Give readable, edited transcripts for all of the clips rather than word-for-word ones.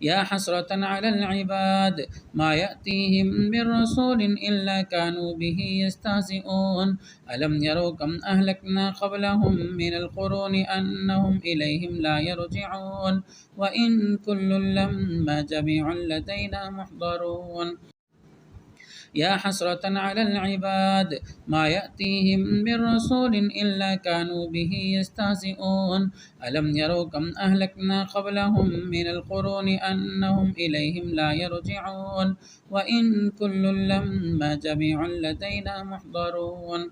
يا حسرة على العباد ما يأتيهم من رسول إلا كانوا به يستهزئون ألم يروا كم أهلكنا قبلهم من القرون أنهم إليهم لا يرجعون وإن كل لما جميع لدينا محضرون يا حسرة على العباد ما يأتيهم من رسول إلا كانوا به يستهزئون ألم يروا كم أهلكنا قبلهم من القرون أنهم إليهم لا يرجعون وإن كل لما جميع لدينا محضرون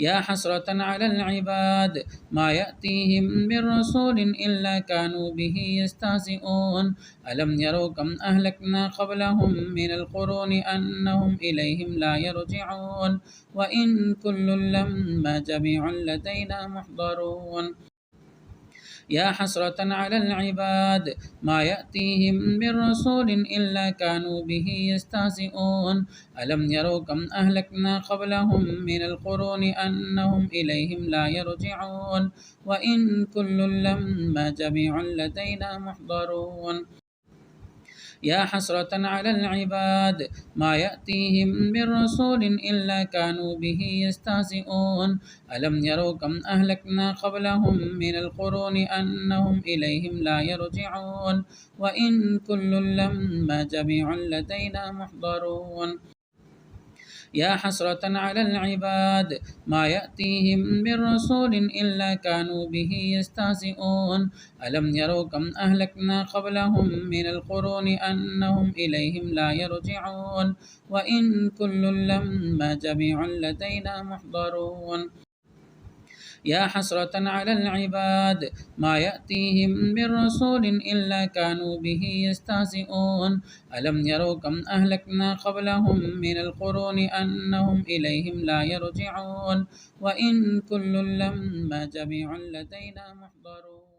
يا حسرة على العباد ما يأتيهم من رسول إلا كانوا به يستهزئون ألم يروا كم أهلكنا قبلهم من القرون أنهم إليهم لا يرجعون وإن كل لما جميع لدينا محضرون يا حسرة على العباد ما يأتيهم من رسول إلا كانوا به يستهزئون ألم يروا كم أهلكنا قبلهم من القرون أنهم إليهم لا يرجعون وإن كل لما جميع لدينا محضرون يا حسرة على العباد ما يأتيهم من رسول إلا كانوا به يستهزئون ألم يروا كم أهلكنا قبلهم من القرون أنهم إليهم لا يرجعون وإن كل لما جميع لدينا محضرون يا حسرة على العباد ما يأتيهم من رسول إلا كانوا به يستهزئون ألم يروا كم أهلكنا قبلهم من القرون أنهم إليهم لا يرجعون وإن كل لما جميع لدينا محضرون يا حسرة على العباد ما يأتيهم من رسول إلا كانوا به يستهزئون ألم يروا كم أهلكنا قبلهم من القرون أنهم إليهم لا يرجعون وإن كل لما جميع لدينا محضرون